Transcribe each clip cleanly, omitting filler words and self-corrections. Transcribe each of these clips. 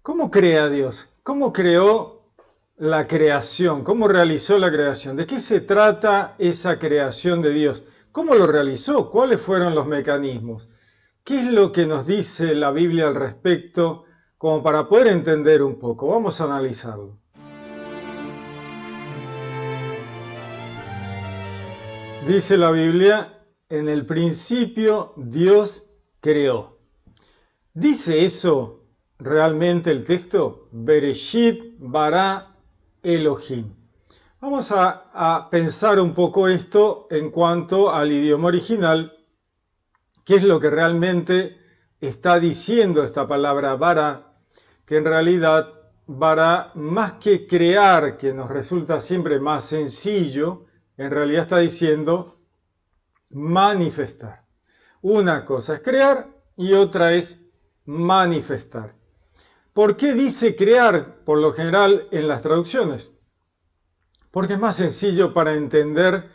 ¿Cómo crea Dios? ¿Cómo creó la creación? ¿Cómo realizó la creación? ¿De qué se trata esa creación de Dios? ¿Cómo lo realizó? ¿Cuáles fueron los mecanismos? ¿Qué es lo que nos dice la Biblia al respecto? Como para poder entender un poco. Vamos a analizarlo. Dice la Biblia, en el principio Dios creó. ¿Dice eso realmente el texto? Bereshit bara Elohim. Vamos a pensar un poco esto en cuanto al idioma original. ¿Qué es lo que realmente está diciendo esta palabra bara? Que en realidad bara, más que crear, que nos resulta siempre más sencillo, en realidad está diciendo manifestar. Una cosa es crear y otra es manifestar. ¿Por qué dice crear por lo general en las traducciones? Porque es más sencillo para entender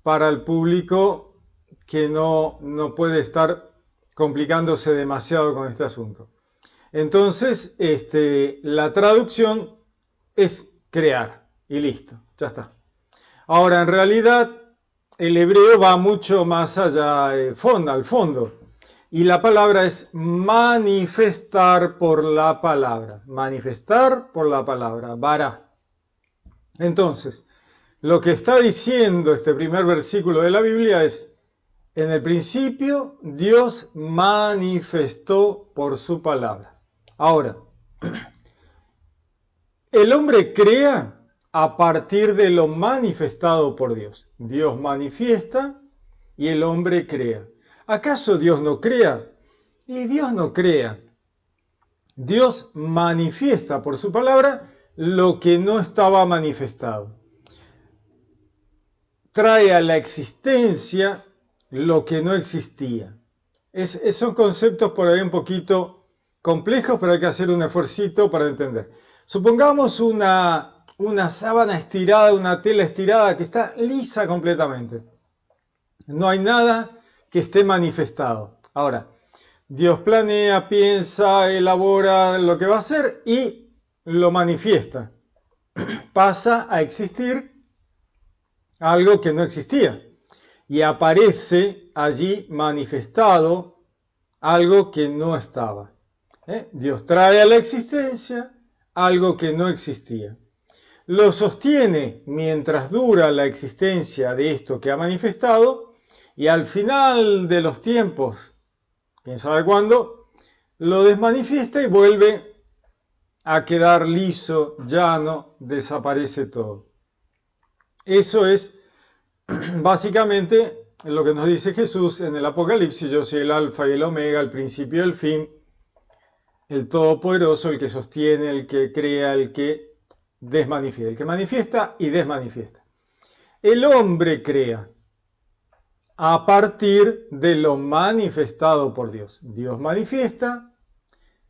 para el público que no puede estar complicándose demasiado con este asunto. Entonces, la traducción es crear y listo, ya está. Ahora, en realidad, el hebreo va mucho más allá, al fondo. Y la palabra es manifestar por la palabra. Manifestar por la palabra, bara. Entonces, lo que está diciendo este primer versículo de la Biblia es, en el principio Dios manifestó por su palabra. Ahora, el hombre crea a partir de lo manifestado por Dios. Dios manifiesta y el hombre crea. ¿Acaso Dios no crea? Y Dios no crea. Dios manifiesta por su palabra lo que no estaba manifestado. Trae a la existencia lo que no existía. Son conceptos por ahí un poquito complejos, pero hay que hacer un esfuercito para entender. Supongamos una sábana estirada, una tela estirada que está lisa completamente. No hay nada que esté manifestado. Ahora, Dios planea, piensa, elabora lo que va a hacer y lo manifiesta. Pasa a existir algo que no existía. Y aparece allí manifestado algo que no estaba. Dios trae a la existencia algo que no existía. Lo sostiene mientras dura la existencia de esto que ha manifestado y al final de los tiempos, quién sabe cuándo, lo desmanifiesta y vuelve a quedar liso, llano, desaparece todo. Eso es básicamente lo que nos dice Jesús en el Apocalipsis: yo soy el alfa y el omega, el principio y el fin, el todopoderoso, el que sostiene, el que crea, el que desmanifiesta, el que manifiesta y desmanifiesta. El hombre crea a partir de lo manifestado por Dios. Dios manifiesta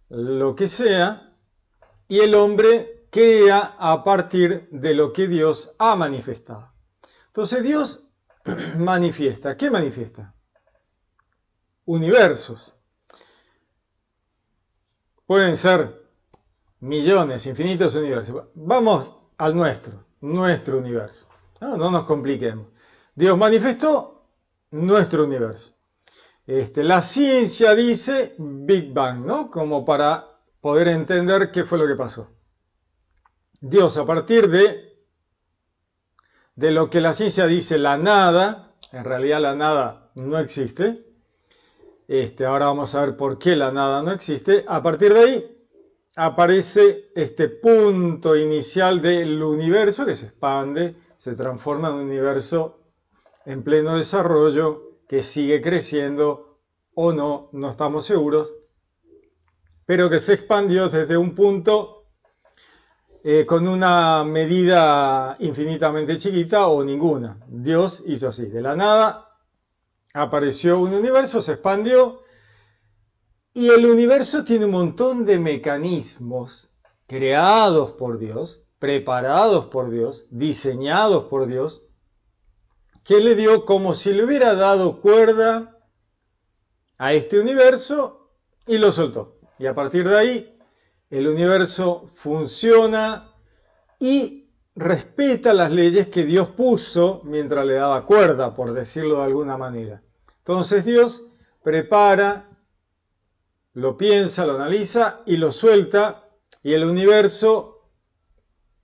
lo que sea y el hombre crea a partir de lo que Dios ha manifestado. Entonces Dios manifiesta. ¿Qué manifiesta? Universos. Pueden ser millones, infinitos universos. Vamos al nuestro universo. No nos compliquemos. Dios manifestó nuestro universo. La ciencia dice Big Bang, ¿no? Como para poder entender qué fue lo que pasó. Dios, a partir de lo que la ciencia dice la nada, en realidad la nada no existe. Ahora vamos a ver por qué la nada no existe. A partir de ahí aparece este punto inicial del universo que se expande, se transforma en un universo en pleno desarrollo que sigue creciendo o no, no estamos seguros, pero que se expandió desde un punto con una medida infinitamente chiquita o ninguna. Dios hizo así, de la nada apareció un universo, se expandió, y el universo tiene un montón de mecanismos creados por Dios, preparados por Dios, diseñados por Dios, que le dio como si le hubiera dado cuerda a este universo y lo soltó. Y a partir de ahí El universo funciona y respeta las leyes que Dios puso mientras le daba cuerda, por decirlo de alguna manera. Entonces Dios prepara, lo piensa, lo analiza y lo suelta, y el universo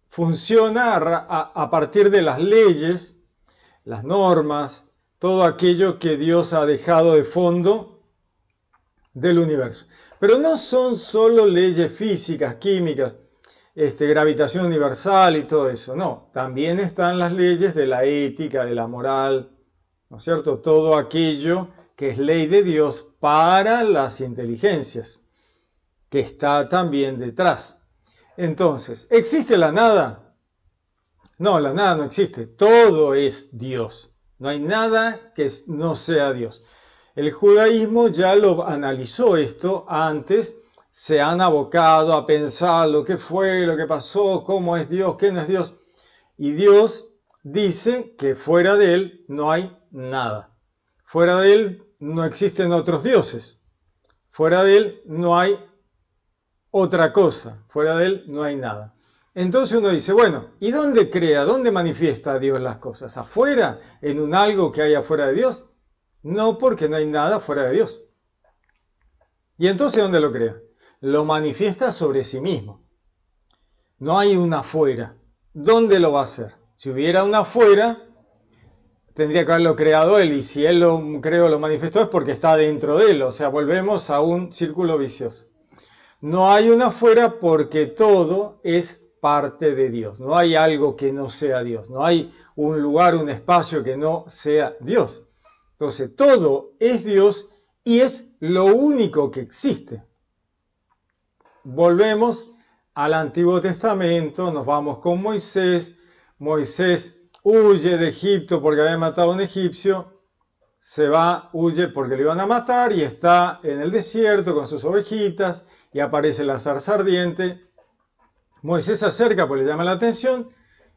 funciona a partir de las leyes, las normas, todo aquello que Dios ha dejado de fondo del universo. Pero no son solo leyes físicas, químicas, gravitación universal y todo eso, no. También están las leyes de la ética, de la moral, ¿no es cierto? Todo aquello que es ley de Dios para las inteligencias, que está también detrás. Entonces, ¿existe la nada? No, la nada no existe. Todo es Dios. No hay nada que no sea Dios. El judaísmo ya lo analizó esto antes, se han abocado a pensar lo que fue, lo que pasó, cómo es Dios, qué no es Dios. Y Dios dice que fuera de Él no hay nada. Fuera de Él no existen otros dioses. Fuera de Él no hay otra cosa. Fuera de Él no hay nada. Entonces uno dice, bueno, ¿y dónde crea, dónde manifiesta Dios las cosas? ¿Afuera? ¿En un algo que hay afuera de Dios? No, porque no hay nada fuera de Dios. ¿Y entonces dónde lo crea? Lo manifiesta sobre sí mismo. No hay un afuera. ¿Dónde lo va a hacer? Si hubiera un afuera, tendría que haberlo creado Él. Y si Él lo creó, lo manifestó, es porque está dentro de Él. O sea, volvemos a un círculo vicioso. No hay un afuera porque todo es parte de Dios. No hay algo que no sea Dios. No hay un lugar, un espacio que no sea Dios. Entonces, todo es Dios y es lo único que existe. Volvemos al Antiguo Testamento, nos vamos con Moisés. Moisés huye de Egipto porque había matado a un egipcio. Se va, huye porque lo iban a matar y está en el desierto con sus ovejitas y aparece la zarza ardiente. Moisés se acerca porque le llama la atención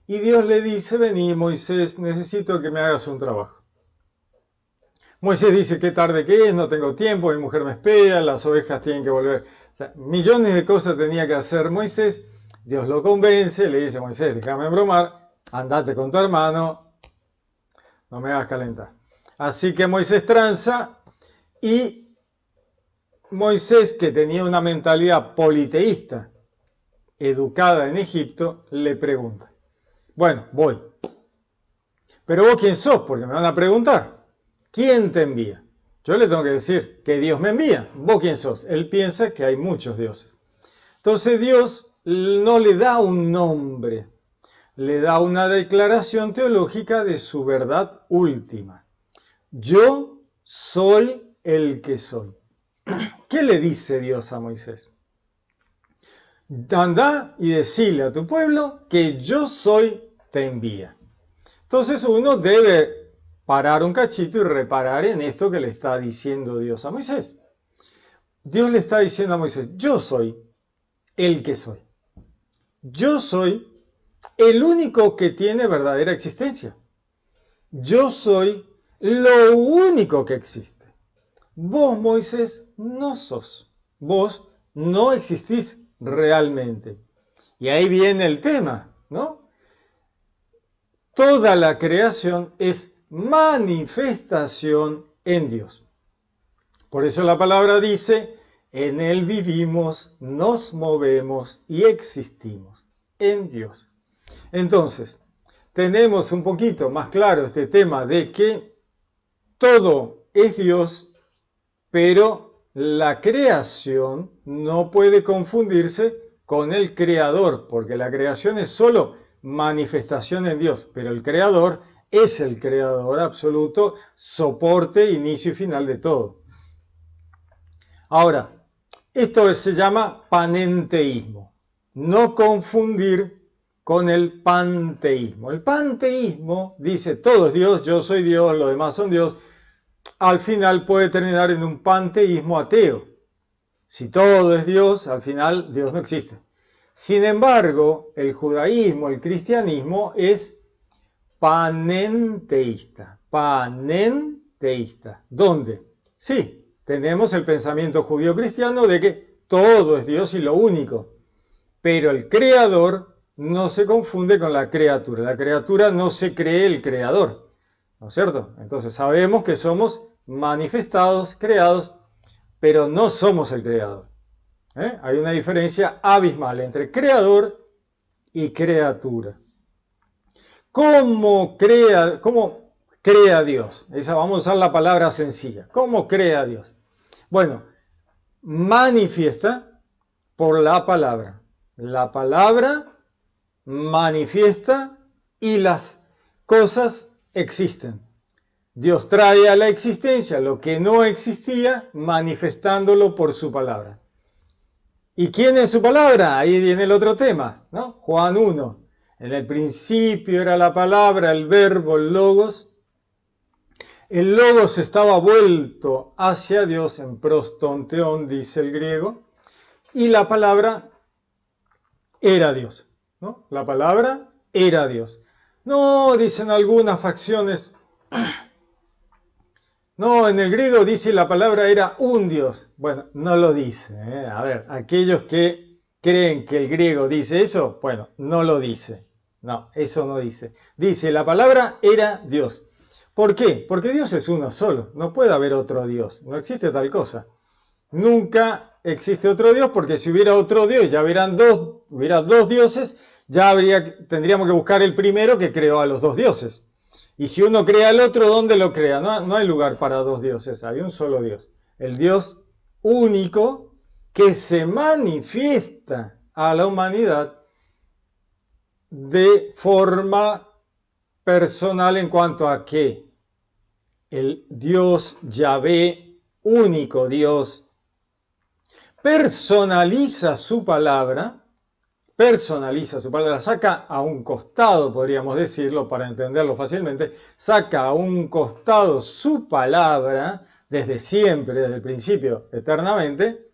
y Dios le dice, vení Moisés, necesito que me hagas un trabajo. Moisés dice, qué tarde que es, no tengo tiempo, mi mujer me espera, las ovejas tienen que volver. O sea, millones de cosas tenía que hacer Moisés. Dios lo convence, le dice, Moisés, déjame bromar, andate con tu hermano, no me hagas calentar. Así que Moisés tranza y Moisés, que tenía una mentalidad politeísta, educada en Egipto, le pregunta, bueno, voy. Pero vos quién sos, porque me van a preguntar. ¿Quién te envía? Yo le tengo que decir que Dios me envía. ¿Vos quién sos? Él piensa que hay muchos dioses. Entonces Dios no le da un nombre, le da una declaración teológica de su verdad última. Yo soy el que soy. ¿Qué le dice Dios a Moisés? Anda y decile a tu pueblo que yo soy, te envía. Entonces uno debe parar un cachito y reparar en esto que le está diciendo Dios a Moisés. Dios le está diciendo a Moisés, yo soy el que soy. Yo soy el único que tiene verdadera existencia. Yo soy lo único que existe. Vos, Moisés, no sos. Vos no existís realmente. Y ahí viene el tema, ¿no? Toda la creación es manifestación en Dios. Por eso la palabra dice, en Él vivimos, nos movemos y existimos, en Dios. Entonces, tenemos un poquito más claro este tema de que todo es Dios, pero la creación no puede confundirse con el creador, porque la creación es solo manifestación en Dios, pero el creador es el creador absoluto, soporte, inicio y final de todo. Ahora, esto se llama panenteísmo. No confundir con el panteísmo. El panteísmo dice todo es Dios, yo soy Dios, los demás son Dios. Al final puede terminar en un panteísmo ateo. Si todo es Dios, al final Dios no existe. Sin embargo, el judaísmo, el cristianismo es panenteísta. Panenteísta. ¿Dónde? Sí, tenemos el pensamiento judío-cristiano de que todo es Dios y lo único. pero el creador no se confunde con la criatura. La criatura no se cree el creador, ¿no es cierto? Entonces sabemos que somos manifestados, creados, pero no somos el creador. Hay una diferencia abismal entre creador y criatura. ¿Cómo crea Dios? Vamos a usar la palabra sencilla. ¿Cómo crea Dios? Bueno, manifiesta por la palabra. La palabra manifiesta y las cosas existen. Dios trae a la existencia lo que no existía, manifestándolo por su palabra. ¿Y quién es su palabra? Ahí viene el otro tema, ¿no? Juan 1. En el principio era la palabra, el verbo, el logos. El logos estaba vuelto hacia Dios, en prostonteón, dice el griego, y la palabra era Dios, ¿no? La palabra era Dios. No, dicen algunas facciones. No, en el griego dice la palabra era un Dios. Bueno, no lo dice. A ver, aquellos que creen que el griego dice eso, bueno, no lo dice. No, eso no dice. Dice la palabra era Dios. ¿Por qué? Porque Dios es uno solo. No puede haber otro Dios. No existe tal cosa. Nunca existe otro Dios, porque si hubiera otro Dios, ya hubiera dos dioses, ya tendríamos que buscar el primero que creó a los dos dioses. Y si uno crea al otro, ¿dónde lo crea? No hay lugar para dos dioses, hay un solo Dios. El Dios único que se manifiesta a la humanidad de forma personal en cuanto a que el Dios Yahvé, único Dios, personaliza su palabra, saca a un costado, podríamos decirlo, para entenderlo fácilmente, saca a un costado su palabra, desde siempre, desde el principio, eternamente,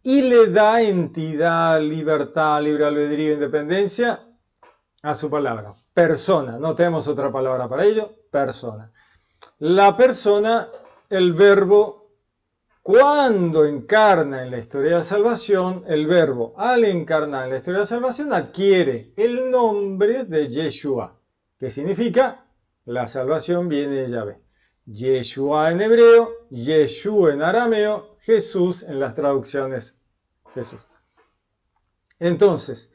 y le da entidad, libertad, libre albedrío, independencia a su palabra. Persona, no tenemos otra palabra para ello, persona. La persona, el verbo, cuando encarna en la historia de salvación, el verbo al encarnar en la historia de salvación adquiere el nombre de Yeshua, que significa la salvación viene de Yahvé. Yeshua en hebreo, Yeshua en arameo, Jesús en las traducciones Jesús. Entonces,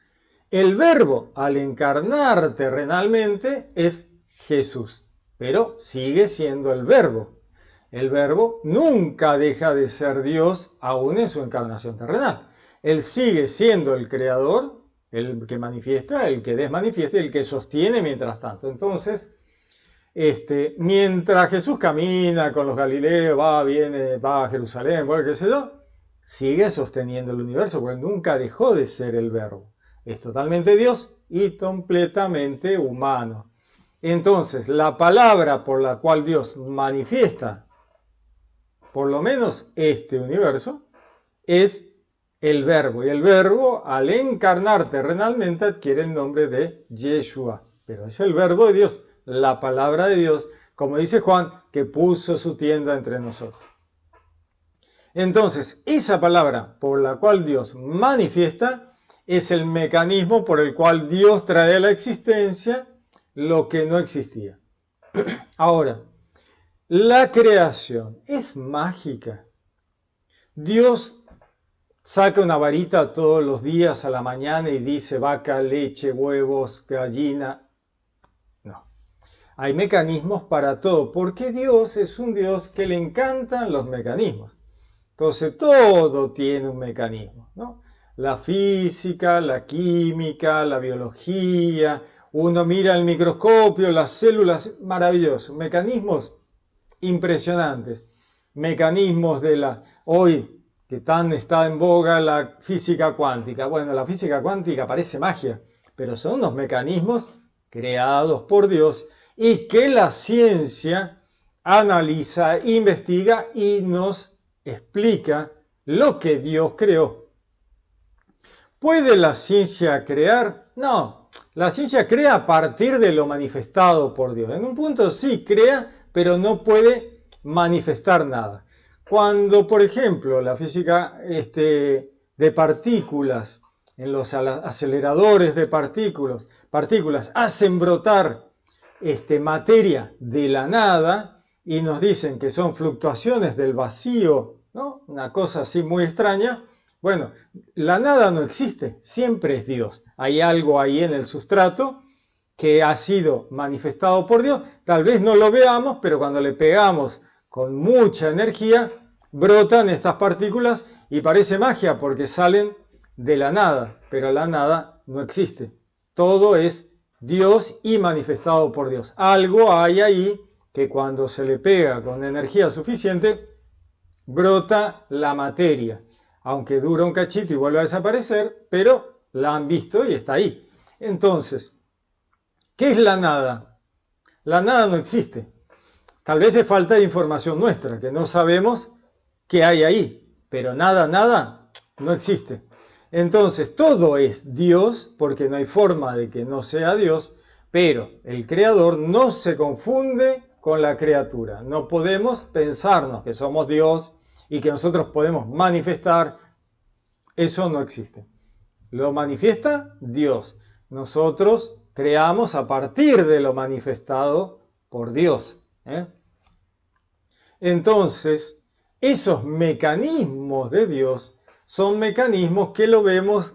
el verbo al encarnar terrenalmente es Jesús, pero sigue siendo el verbo. El verbo nunca deja de ser Dios aún en su encarnación terrenal. Él sigue siendo el creador, el que manifiesta, el que desmanifiesta y el que sostiene mientras tanto. Entonces, mientras Jesús camina con los Galileos, va a Jerusalén, qué sé yo, sigue sosteniendo el universo, porque nunca dejó de ser el verbo. Es totalmente Dios y completamente humano. Entonces, la palabra por la cual Dios manifiesta por lo menos este universo, es el verbo. Y el verbo, al encarnar terrenalmente, adquiere el nombre de Yeshua. Pero es el verbo de Dios, la palabra de Dios, como dice Juan, que puso su tienda entre nosotros. Entonces, esa palabra por la cual Dios manifiesta es el mecanismo por el cual Dios trae a la existencia lo que no existía. Ahora, la creación es mágica. Dios saca una varita todos los días a la mañana y dice vaca, leche, huevos, gallina. No. Hay mecanismos para todo, porque Dios es un Dios que le encantan los mecanismos. Entonces todo tiene un mecanismo, ¿no? La física, la química, la biología. Uno mira el microscopio, las células, maravilloso. Mecanismos impresionantes, mecanismos de hoy que tan está en boga la física cuántica. Bueno, la física cuántica parece magia, pero son unos mecanismos creados por Dios y que la ciencia analiza, investiga y nos explica lo que Dios creó. ¿Puede la ciencia crear? No, la ciencia crea a partir de lo manifestado por Dios. En un punto sí crea, pero no puede manifestar nada. Cuando, por ejemplo, la física de partículas en los aceleradores de partículas hacen brotar materia de la nada y nos dicen que son fluctuaciones del vacío, ¿no? Una cosa así muy extraña. Bueno, la nada no existe, siempre es Dios. Hay algo ahí en el sustrato que ha sido manifestado por Dios. Tal vez no lo veamos, pero cuando le pegamos con mucha energía, brotan estas partículas y parece magia porque salen de la nada, pero la nada no existe. Todo es Dios y manifestado por Dios. Algo hay ahí que cuando se le pega con energía suficiente, brota la materia. Aunque dura un cachito y vuelve a desaparecer, pero la han visto y está ahí. Entonces, ¿qué es la nada? La nada no existe. Tal vez es falta de información nuestra, que no sabemos qué hay ahí, pero nada no existe. Entonces, todo es Dios, porque no hay forma de que no sea Dios, pero el Creador no se confunde con la criatura. No podemos pensarnos que somos Dios y que nosotros podemos manifestar. Eso no existe. Lo manifiesta Dios. Nosotros creamos a partir de lo manifestado por Dios. Entonces, esos mecanismos de Dios son mecanismos que lo vemos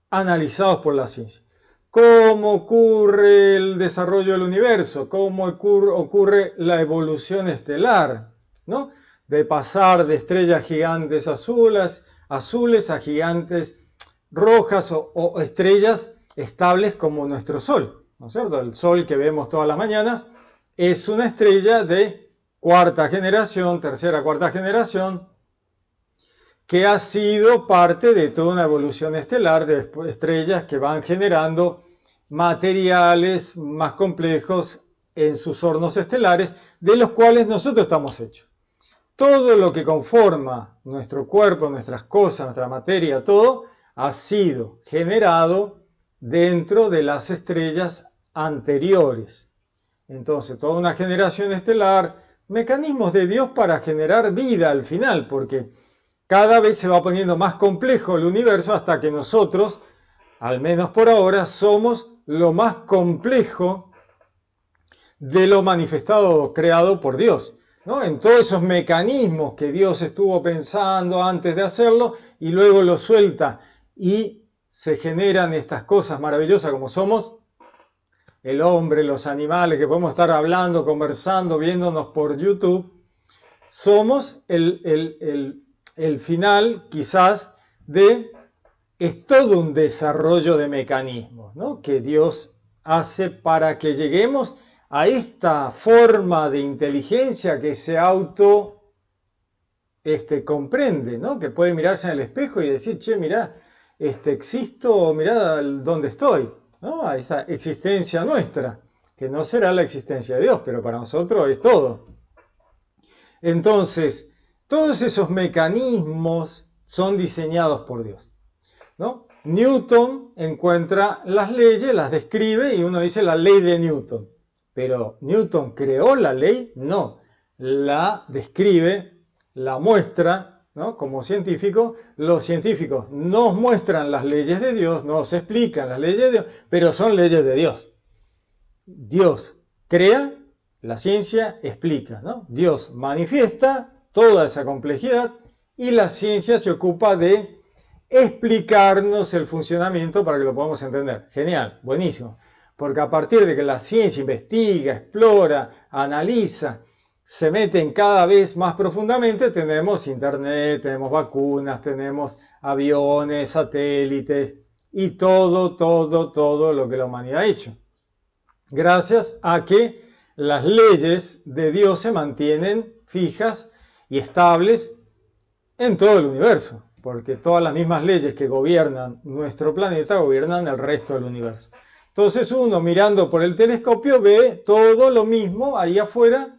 analizados por la ciencia. ¿Cómo ocurre el desarrollo del universo? ¿Cómo ocurre la evolución estelar? ¿No? De pasar de estrellas gigantes azules a gigantes rojas o estrellas estables como nuestro Sol, ¿no es cierto? El Sol que vemos todas las mañanas es una estrella de cuarta generación, tercera, cuarta generación, que ha sido parte de toda una evolución estelar de estrellas que van generando materiales más complejos en sus hornos estelares, de los cuales nosotros estamos hechos. Todo lo que conforma nuestro cuerpo, nuestras cosas, nuestra materia, todo, ha sido generado dentro de las estrellas anteriores. Entonces, toda una generación estelar, mecanismos de Dios para generar vida al final, porque cada vez se va poniendo más complejo el universo hasta que nosotros, al menos por ahora, somos lo más complejo de lo manifestado, creado por Dios, ¿no? En todos esos mecanismos que Dios estuvo pensando antes de hacerlo y luego lo suelta y se generan estas cosas maravillosas como somos el hombre, los animales, que podemos estar hablando, conversando, viéndonos por YouTube. Somos el final quizás es todo un desarrollo de mecanismos, ¿no? Que Dios hace para que lleguemos a esta forma de inteligencia que se comprende, ¿no? Que puede mirarse en el espejo y decir, che, mirá, existo, mirá dónde estoy, ¿no? A esa existencia nuestra, que no será la existencia de Dios, pero para nosotros es todo. Entonces, todos esos mecanismos son diseñados por Dios, ¿no? Newton encuentra las leyes, las describe y uno dice la ley de Newton. Pero ¿Newton creó la ley? No. La describe, la muestra, ¿no? Como científico. Los científicos nos muestran las leyes de Dios, nos explican las leyes de Dios, pero son leyes de Dios. Dios crea, la ciencia explica, ¿no? Dios manifiesta toda esa complejidad y la ciencia se ocupa de explicarnos el funcionamiento para que lo podamos entender. Genial, buenísimo. Porque a partir de que la ciencia investiga, explora, analiza, se meten cada vez más profundamente, tenemos internet, tenemos vacunas, tenemos aviones, satélites y todo lo que la humanidad ha hecho. Gracias a que las leyes de Dios se mantienen fijas y estables en todo el universo, porque todas las mismas leyes que gobiernan nuestro planeta gobiernan el resto del universo. Entonces uno mirando por el telescopio ve todo lo mismo ahí afuera,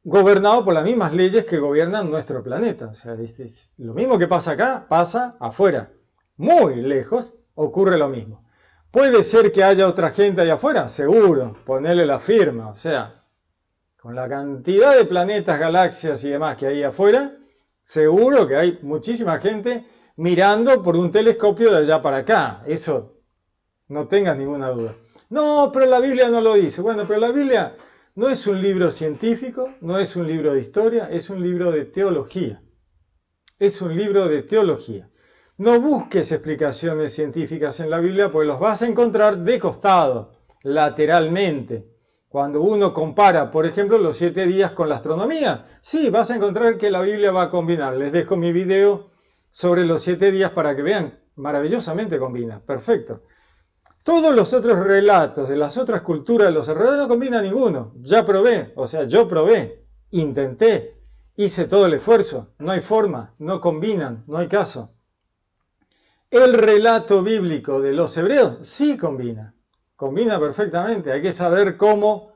gobernado por las mismas leyes que gobiernan nuestro planeta. O sea, lo mismo que pasa acá, pasa afuera. Muy lejos ocurre lo mismo. ¿Puede ser que haya otra gente allá afuera? Seguro, ponerle la firma. O sea, con la cantidad de planetas, galaxias y demás que hay afuera, seguro que hay muchísima gente mirando por un telescopio de allá para acá. Eso no tengas ninguna duda. No, pero la Biblia no lo dice. Bueno, pero la Biblia no es un libro científico, no es un libro de historia, es un libro de teología. Es un libro de teología. No busques explicaciones científicas en la Biblia, porque los vas a encontrar de costado, lateralmente. Cuando uno compara, por ejemplo, los 7 días con la astronomía, sí, vas a encontrar que la Biblia va a combinar. Les dejo mi video sobre los 7 días para que vean. Maravillosamente combina. Perfecto. Todos los otros relatos de las otras culturas de los alrededores no combina ninguno. Ya probé, o sea, yo probé, intenté, hice todo el esfuerzo. No hay forma, no combinan, no hay caso. El relato bíblico de los hebreos sí combina. Combina perfectamente. Hay que saber cómo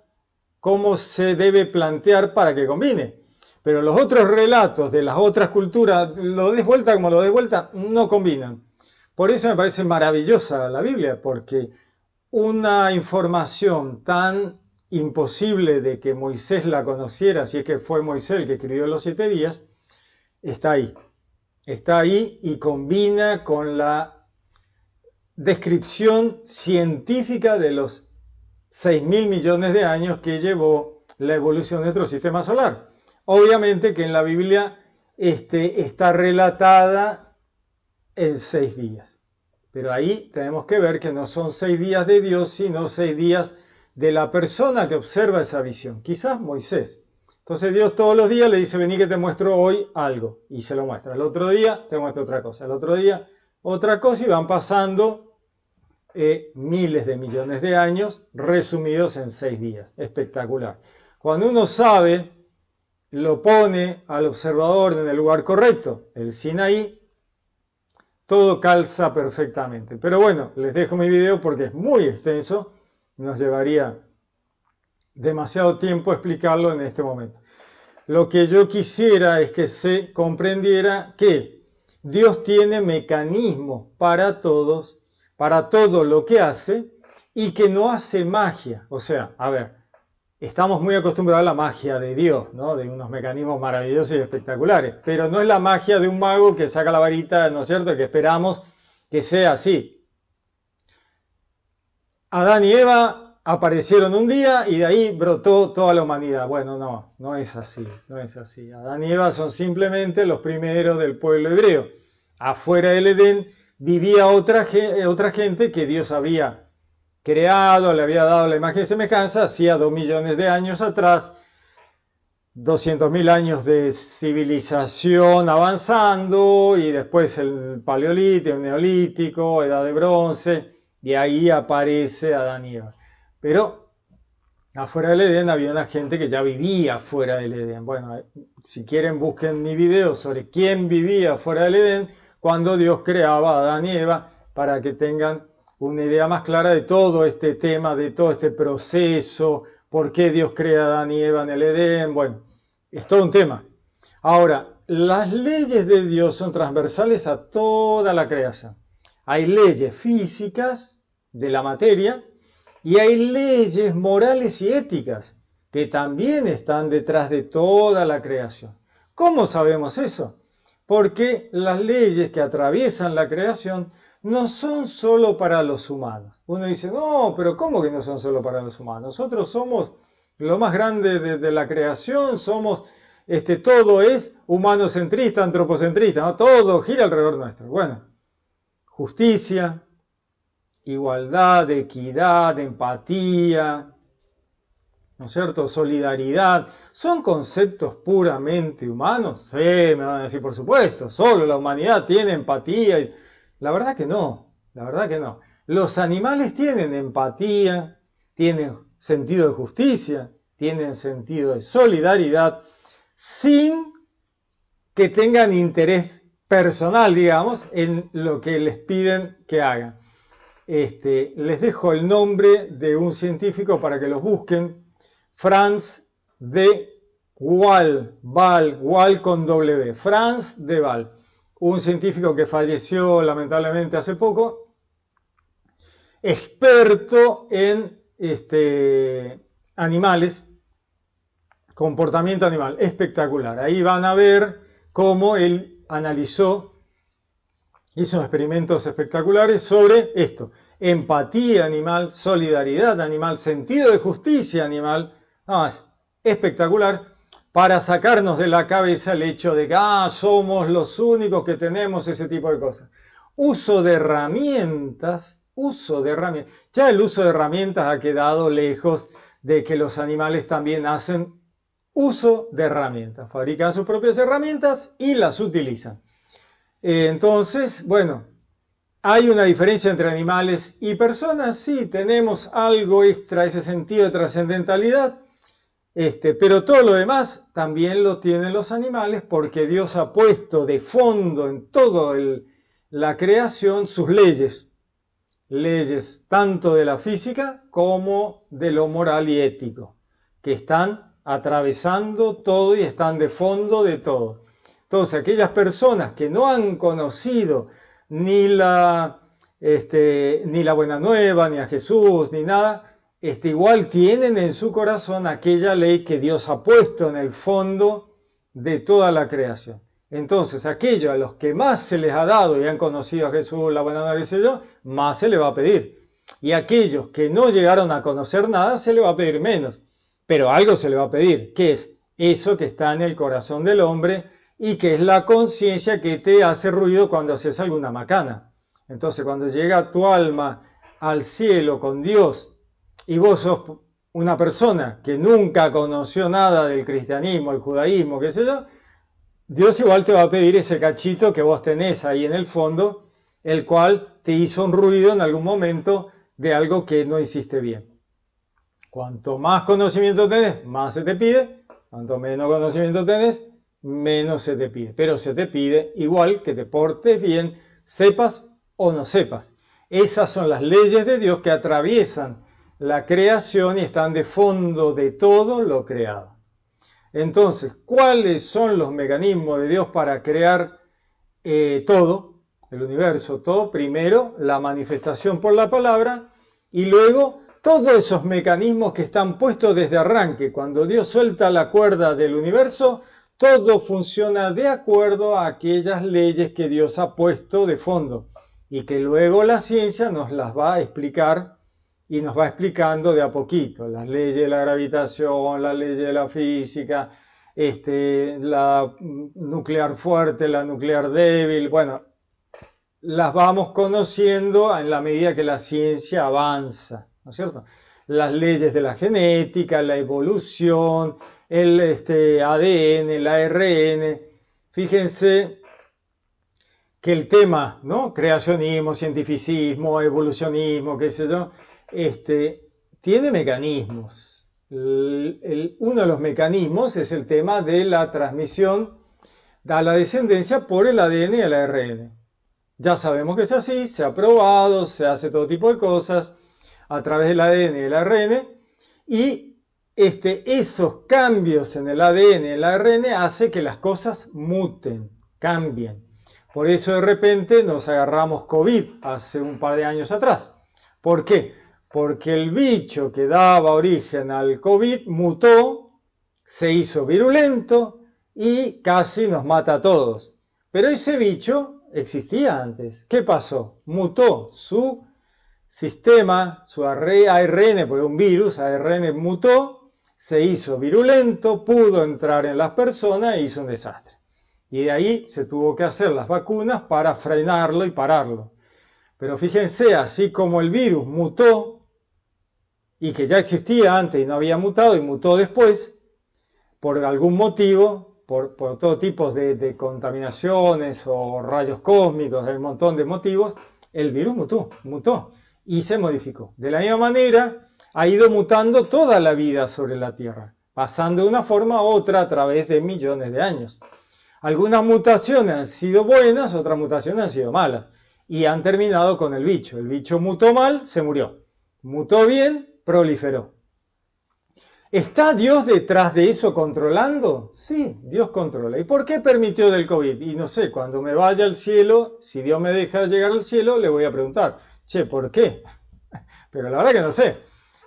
se debe plantear para que combine. Pero los otros relatos de las otras culturas, lo des vuelta como lo des vuelta, no combinan. Por eso me parece maravillosa la Biblia, porque una información tan imposible de que Moisés la conociera, si es que fue Moisés el que escribió los 7 días, está ahí. Está ahí y combina con la descripción científica de los 6.000 millones de años que llevó la evolución de nuestro sistema solar. Obviamente que en la Biblia está relatada en 6 días. Pero ahí tenemos que ver que no son 6 días de Dios, sino 6 días de la persona que observa esa visión. Quizás Moisés. Entonces Dios todos los días le dice, vení que te muestro hoy algo. Y se lo muestra. El otro día te muestra otra cosa. El otro día otra cosa y van pasando miles de millones de años resumidos en 6 días. Espectacular. Cuando uno sabe, lo pone al observador en el lugar correcto, el Sinaí, todo calza perfectamente. Pero bueno, les dejo mi video porque es muy extenso. Nos llevaría demasiado tiempo explicarlo en este momento. Lo que yo quisiera es que se comprendiera que Dios tiene mecanismos para todo lo que hace y que no hace magia. O sea, a ver, estamos muy acostumbrados a la magia de Dios, ¿no? De unos mecanismos maravillosos y espectaculares, pero no es la magia de un mago que saca la varita, ¿no es cierto?, que esperamos que sea así. Adán y Eva aparecieron un día y de ahí brotó toda la humanidad. Bueno, no es así, no es así. Adán y Eva son simplemente los primeros del pueblo hebreo. Afuera del Edén vivía otra gente que Dios había creado, le había dado la imagen y semejanza, hacía 2 millones de años atrás, 200.000 años de civilización avanzando, y después el Paleolítico, el Neolítico, Edad de Bronce, y ahí aparece Adán y Eva. Pero afuera del Edén había una gente que ya vivía fuera del Edén. Bueno, si quieren busquen mi video sobre quién vivía fuera del Edén cuando Dios creaba a Adán y Eva, para que tengan una idea más clara de todo este tema, de todo este proceso, por qué Dios crea a Adán y Eva en el Edén. Bueno, es todo un tema. Ahora, las leyes de Dios son transversales a toda la creación. Hay leyes físicas de la materia y hay leyes morales y éticas que también están detrás de toda la creación. ¿Cómo sabemos eso? Porque las leyes que atraviesan la creación no son solo para los humanos. Uno dice, no, pero ¿cómo que no son solo para los humanos? Nosotros somos lo más grande de la creación, somos, todo es humanocentrista, antropocentrista, ¿no? Todo gira alrededor nuestro. Bueno, justicia, igualdad, equidad, empatía, ¿no es cierto? Solidaridad, ¿son conceptos puramente humanos? Sí, me van a decir, por supuesto, solo la humanidad tiene empatía. La verdad que no, la verdad que no. Los animales tienen empatía, tienen sentido de justicia, tienen sentido de solidaridad, sin que tengan interés personal, digamos, en lo que les piden que hagan. Les dejo el nombre de un científico para que los busquen. Franz de Waal, Waal con W, Franz de Waal, un científico que falleció lamentablemente hace poco, experto en animales, comportamiento animal, espectacular. Ahí van a ver cómo él analizó Hizo experimentos espectaculares sobre esto: empatía animal, solidaridad animal, sentido de justicia animal. Nada más, espectacular, para sacarnos de la cabeza el hecho de que somos los únicos que tenemos ese tipo de cosas. Uso de herramientas, Ya el uso de herramientas ha quedado lejos de que los animales también hacen uso de herramientas, fabrican sus propias herramientas y las utilizan. Entonces, bueno, ¿hay una diferencia entre animales y personas? Sí, tenemos algo extra, ese sentido de trascendentalidad, pero todo lo demás también lo tienen los animales, porque Dios ha puesto de fondo en toda la creación sus leyes tanto de la física como de lo moral y ético, que están atravesando todo y están de fondo de todo. Entonces, aquellas personas que no han conocido ni la buena nueva, ni a Jesús, ni nada, igual tienen en su corazón aquella ley que Dios ha puesto en el fondo de toda la creación. Entonces, aquellos a los que más se les ha dado y han conocido a Jesús, la buena nueva, qué sé yo, más se les va a pedir. Y aquellos que no llegaron a conocer nada, se les va a pedir menos. Pero algo se le va a pedir, que es eso que está en el corazón del hombre y que es la conciencia que te hace ruido cuando haces alguna macana. Entonces, cuando llega tu alma al cielo con Dios y vos sos una persona que nunca conoció nada del cristianismo, el judaísmo, qué sé yo, Dios igual te va a pedir ese cachito que vos tenés ahí en el fondo, el cual te hizo un ruido en algún momento de algo que no hiciste bien. Cuanto más conocimiento tenés, más se te pide. Cuanto menos conocimiento tenés, menos se te pide. Pero se te pide igual que te portes bien, sepas o no sepas. Esas son las leyes de Dios que atraviesan la creación y están de fondo de todo lo creado. Entonces, ¿cuáles son los mecanismos de Dios para crear todo, el universo, todo? Primero, la manifestación por la palabra, y luego todos esos mecanismos que están puestos desde arranque. Cuando Dios suelta la cuerda del universo, todo funciona de acuerdo a aquellas leyes que Dios ha puesto de fondo y que luego la ciencia nos las va a explicar y nos va explicando de a poquito. Las leyes de la gravitación, las leyes de la física, la nuclear fuerte, la nuclear débil, bueno, las vamos conociendo en la medida que la ciencia avanza, ¿no es cierto? Las leyes de la genética, la evolución, el ADN, el ARN. Fíjense que el tema, ¿no? Creacionismo, cientificismo, evolucionismo, qué sé yo, tiene mecanismos. Uno de los mecanismos es el tema de la transmisión a la descendencia por el ADN y el ARN. Ya sabemos que es así, se ha probado, se hace todo tipo de cosas a través del ADN y el ARN, y esos cambios en el ADN y el ARN hace que las cosas muten, cambien. Por eso de repente nos agarramos COVID hace un par de años atrás. ¿Por qué? Porque el bicho que daba origen al COVID mutó, se hizo virulento y casi nos mata a todos. Pero ese bicho existía antes. ¿Qué pasó? Mutó su sistema, su ARN, porque un virus, ARN mutó, se hizo virulento, pudo entrar en las personas e hizo un desastre. Y de ahí se tuvo que hacer las vacunas para frenarlo y pararlo. Pero fíjense, así como el virus mutó, y que ya existía antes y no había mutado y mutó después, por algún motivo, por todo tipo de contaminaciones o rayos cósmicos, hay un montón de motivos, el virus mutó y se modificó. De la misma manera, ha ido mutando toda la vida sobre la Tierra, pasando de una forma a otra a través de millones de años. Algunas mutaciones han sido buenas, otras mutaciones han sido malas y han terminado con el bicho. El bicho mutó mal, se murió. Mutó bien, proliferó. ¿Está Dios detrás de eso controlando? Sí, Dios controla. ¿Y por qué permitió del COVID? Y no sé, cuando me vaya al cielo, si Dios me deja llegar al cielo, le voy a preguntar, che, ¿por qué? Pero la verdad que no sé.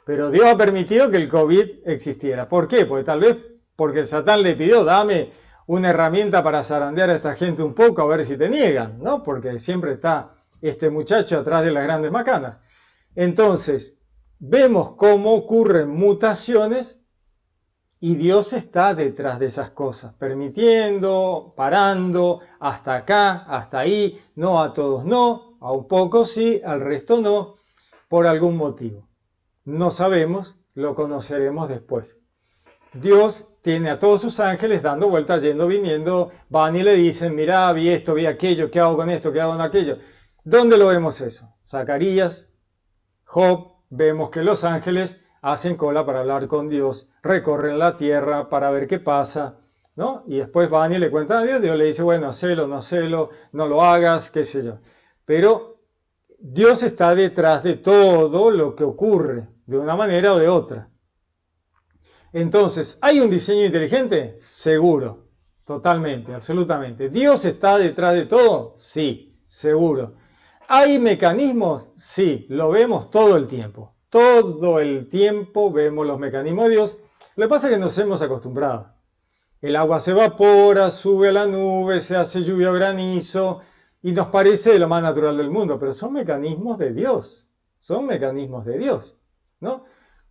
Pero Dios ha permitido que el COVID existiera. ¿Por qué? Porque tal vez porque el Satán le pidió, dame una herramienta para zarandear a esta gente un poco a ver si te niegan, ¿no? Porque siempre está este muchacho atrás de las grandes macanas. Entonces, vemos cómo ocurren mutaciones y Dios está detrás de esas cosas, permitiendo, parando, hasta acá, hasta ahí, no a todos no, a un poco sí, al resto no, por algún motivo. No sabemos, lo conoceremos después. Dios tiene a todos sus ángeles dando vueltas, yendo, viniendo, van y le dicen, mirá, vi esto, vi aquello, ¿qué hago con esto, qué hago con aquello? ¿Dónde lo vemos eso? Zacarías, Job, vemos que los ángeles hacen cola para hablar con Dios, recorren la tierra para ver qué pasa, ¿no? Y después van y le cuentan a Dios, Dios le dice, bueno, hacelo, no lo hagas, qué sé yo. Pero Dios está detrás de todo lo que ocurre, de una manera o de otra. Entonces, ¿hay un diseño inteligente? Seguro, totalmente, absolutamente. ¿Dios está detrás de todo? Sí, seguro. ¿Hay mecanismos? Sí, lo vemos todo el tiempo. Todo el tiempo vemos los mecanismos de Dios. Lo que pasa es que nos hemos acostumbrado. El agua se evapora, sube a la nube, se hace lluvia o granizo y nos parece lo más natural del mundo, pero son mecanismos de Dios. Son mecanismos de Dios, ¿no?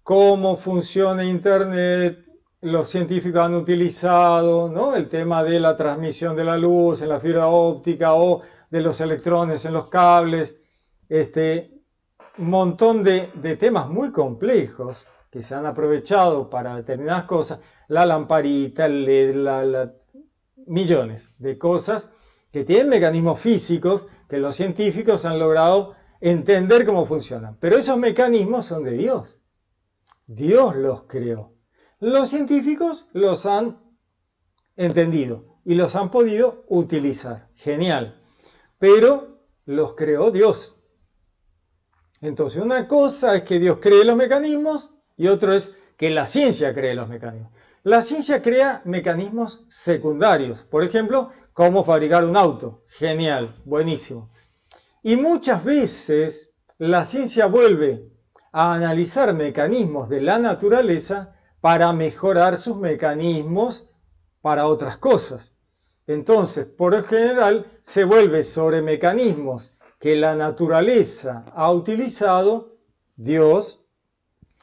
Cómo funciona Internet, los científicos han utilizado, ¿no? El tema de la transmisión de la luz en la fibra óptica o de los electrones en los cables, un montón de temas muy complejos que se han aprovechado para determinadas cosas, la lamparita, el LED, millones de cosas que tienen mecanismos físicos que los científicos han logrado entender cómo funcionan. Pero esos mecanismos son de Dios. Dios los creó. Los científicos los han entendido y los han podido utilizar. Genial. Pero los creó Dios. Entonces, una cosa es que Dios cree los mecanismos y otro es que la ciencia cree los mecanismos. La ciencia crea mecanismos secundarios. Por ejemplo, cómo fabricar un auto. Genial, buenísimo. Y muchas veces la ciencia vuelve a analizar mecanismos de la naturaleza para mejorar sus mecanismos para otras cosas. Entonces, por lo general, se vuelve sobre mecanismos que la naturaleza ha utilizado, Dios,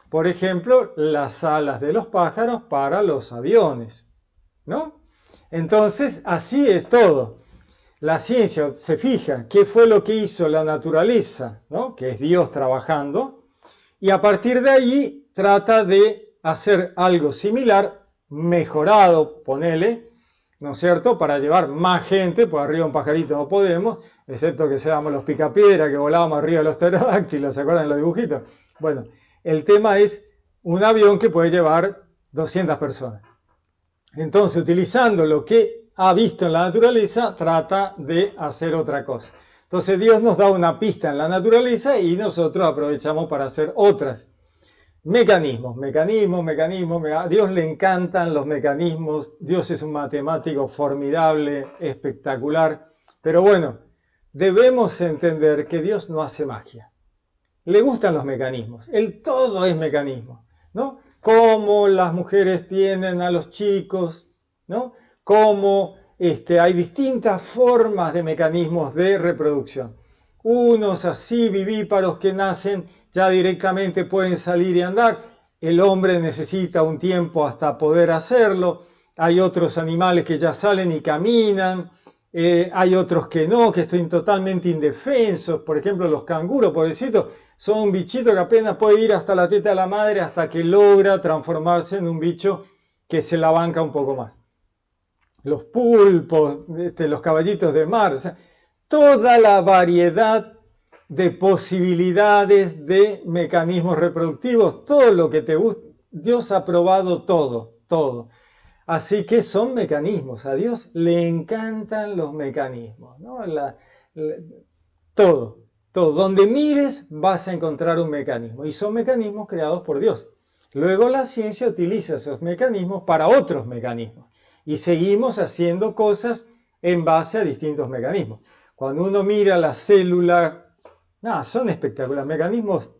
por ejemplo, las alas de los pájaros para los aviones, ¿no? Entonces, así es todo. La ciencia se fija qué fue lo que hizo la naturaleza, ¿no? Que es Dios trabajando, y a partir de ahí trata de hacer algo similar, mejorado, ponele, ¿no es cierto?, para llevar más gente, por arriba un pajarito no podemos, excepto que seamos los picapiedra que volábamos arriba de los pterodáctilos, ¿se acuerdan de los dibujitos? Bueno, el tema es un avión que puede llevar 200 personas. Entonces, utilizando lo que ha visto en la naturaleza, trata de hacer otra cosa. Entonces, Dios nos da una pista en la naturaleza y nosotros aprovechamos para hacer otras. Mecanismos. A Dios le encantan los mecanismos. Dios es un matemático formidable, espectacular. Pero bueno, debemos entender que Dios no hace magia. Le gustan los mecanismos. Él todo es mecanismo, ¿no? Cómo las mujeres tienen a los chicos, ¿no? Cómo hay distintas formas de mecanismos de reproducción. Unos así vivíparos que nacen ya directamente pueden salir y andar. El hombre necesita un tiempo hasta poder hacerlo. Hay otros animales que ya salen y caminan. Hay otros que no, que están totalmente indefensos. Por ejemplo, los canguros, pobrecitos, son un bichito que apenas puede ir hasta la teta de la madre hasta que logra transformarse en un bicho que se la banca un poco más. Los pulpos, los caballitos de mar, o sea, toda la variedad de posibilidades de mecanismos reproductivos, todo lo que te gusta, Dios ha probado todo. Así que son mecanismos, a Dios le encantan los mecanismos, ¿no? Todo. Donde mires vas a encontrar un mecanismo y son mecanismos creados por Dios. Luego la ciencia utiliza esos mecanismos para otros mecanismos y seguimos haciendo cosas en base a distintos mecanismos. Cuando uno mira la célula, son espectaculares, mecanismos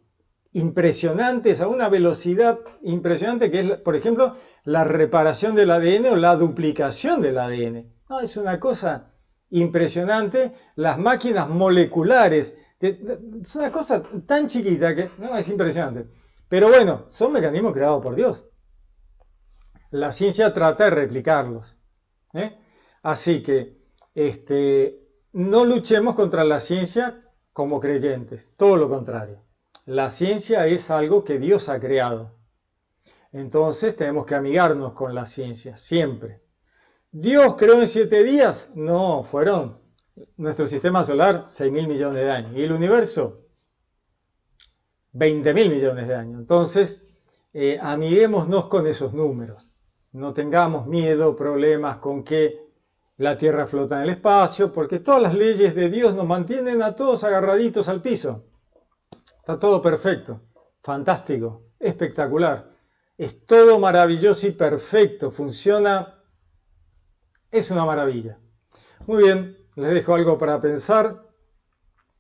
impresionantes a una velocidad impresionante, que es, por ejemplo, la reparación del ADN o la duplicación del ADN. No, es una cosa impresionante. Las máquinas moleculares, que es una cosa tan chiquita que no, es impresionante. Pero bueno, son mecanismos creados por Dios. La ciencia trata de replicarlos. Así que no luchemos contra la ciencia como creyentes, todo lo contrario. La ciencia es algo que Dios ha creado. Entonces tenemos que amigarnos con la ciencia, siempre. ¿Dios creó en 7 días? No, fueron nuestro sistema solar 6.000 millones de años. ¿Y el universo? 20.000 millones de años. Entonces, amiguémonos con esos números. No tengamos miedo, problemas con que la Tierra flota en el espacio, porque todas las leyes de Dios nos mantienen a todos agarraditos al piso. Está todo perfecto, fantástico, espectacular. Es todo maravilloso y perfecto, funciona, es una maravilla. Muy bien, les dejo algo para pensar.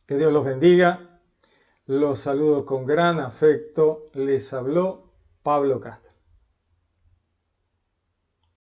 Que Dios los bendiga. Los saludo con gran afecto. Les habló Pablo Castro.